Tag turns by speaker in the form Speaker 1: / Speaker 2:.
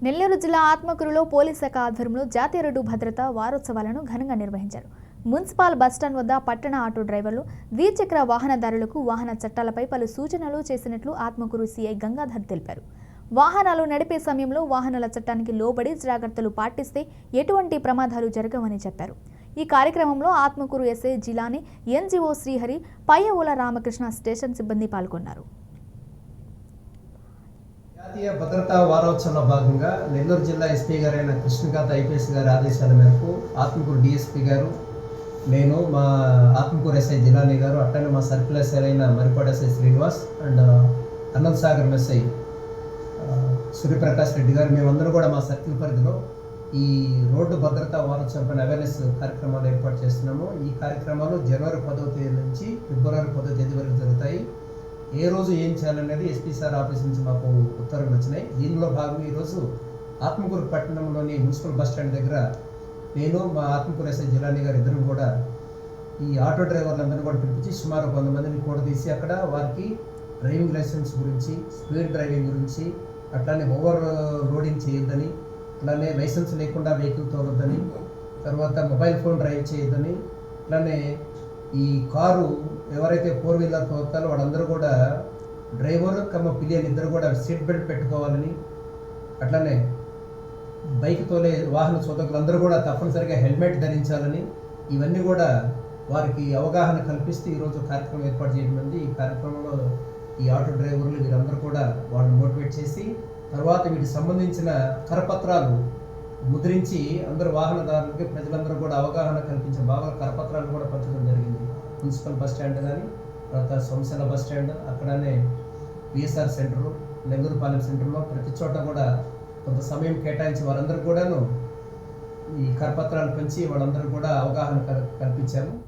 Speaker 1: నెల్లూరు జిల్లా ఆత్మకూరులో పోలీస్ శాఖ ఆధ్వర్యంలో జాతీయ రోడ్డు భద్రతా వారోత్సవాలను ఘనంగా నిర్వహించారు. మున్సిపల్ బస్టాండ్ వద్ద పట్టణ ఆటో డ్రైవర్లు, ద్విచక్ర వాహనదారులకు వాహన చట్టాలపై పలు సూచనలు చేసినట్లు ఆత్మకూరు సీఐ గంగాధర్ తెలిపారు. వాహనాలు నడిపే సమయంలో వాహనాల చట్టానికి లోబడి జాగ్రత్తలు పాటిస్తే ఎటువంటి ప్రమాదాలు జరగవని చెప్పారు. ఈ కార్యక్రమంలో Atmakur SI Jilani, NGO Srihari, Payyavula Ramakrishna station సిబ్బంది పాల్గొన్నారు.
Speaker 2: జాతీయ భద్రతా వారోత్సవంలో భాగంగా నెల్లూరు జిల్లా ఎస్పీ గారైన కృష్ణకాంత్ ఐపీఎస్ గారి ఆదేశాల మేరకు ఆత్మకూరు డిఎస్పీ గారు, నేను, మా ఆత్మకూరు ఎస్ఐ జిలాని గారు, అట్లనే మా సర్కిల్ ఎస్ఐ అయిన Marripadu SI Srinivas and Anant Sagar SI Suryaprakash Reddy గారు, మేమందరూ కూడా మా సర్కిల్ పరిధిలో ఈ రోడ్డు భద్రతా వారోత్సవం పైన అవేర్నెస్ కార్యక్రమాలు ఏర్పాటు చేస్తున్నాము. ఈ కార్యక్రమాలు జనవరి 10వ తేదీ నుంచి ఫిబ్రవరి 10వ తేదీ వరకు జరుగుతాయి. ఏ రోజు ఏం చేయాలనేది ఎస్పీ సార్ ఆఫీస్ నుంచి మాకు ఉత్తర్వులు వచ్చినాయి. దీనిలో భాగంగా ఈరోజు ఆత్మకూరు పట్టణంలోని మున్సిపల్ బస్ స్టాండ్ దగ్గర నేను, మా ఆత్మకూరు ఎస్ఐ జిలాని గారు ఇద్దరు కూడా ఈ ఆటో డ్రైవర్లందరినీ కూడా పిలిపించి సుమారు 100 మందిని కూడా తీసి అక్కడ వారికి డ్రైవింగ్ లైసెన్స్ గురించి, స్పీడ్ డ్రైవింగ్ గురించి, అట్లానే ఓవర్ లోడింగ్ చేయొద్దని, అట్లానే లైసెన్స్ లేకుండా వెహికల్ తోలొద్దని, తర్వాత మొబైల్ ఫోన్ డ్రైవ్ చేయొద్దని, అట్లానే ఈ కారు ఎవరైతే 4 వీలర్ తోలుతారో వాళ్ళందరూ కూడా డ్రైవర్ పిలియన్ ఇద్దరు కూడా సీట్ బెల్ట్ పెట్టుకోవాలని, అట్లనే బైక్ తోలే వాహన చోదకులందరూ కూడా తప్పనిసరిగా హెల్మెట్ ధరించాలని, ఇవన్నీ కూడా వారికి అవగాహన కల్పిస్తూ ఈరోజు కార్యక్రమం ఏర్పాటు చేయడం. ఈ కార్యక్రమంలో ఈ ఆటో డ్రైవర్లు వీరందరూ కూడా వాళ్ళని మోటివేట్ చేసి తర్వాత వీటికి సంబంధించిన కరపత్రాలు ముద్రించి అందరు వాహనదారులకి, ప్రజలందరూ కూడా అవగాహన కల్పించే బాగా కరపత్రాలు కూడా పంచడం జరిగింది. మున్సిపల్ బస్ స్టాండ్ కానీ, తర్వాత సోమశల బస్ స్టాండ్, అక్కడనే పిఎస్ఆర్ సెంటరు, నెల్లూరుపాలెం సెంటర్లో ప్రతి చోట కూడా కొంత సమయం కేటాయించి వారందరూ కూడాను ఈ కరపత్రాలు పంచి వాళ్ళందరూ కూడా అవగాహన కల్పించాము.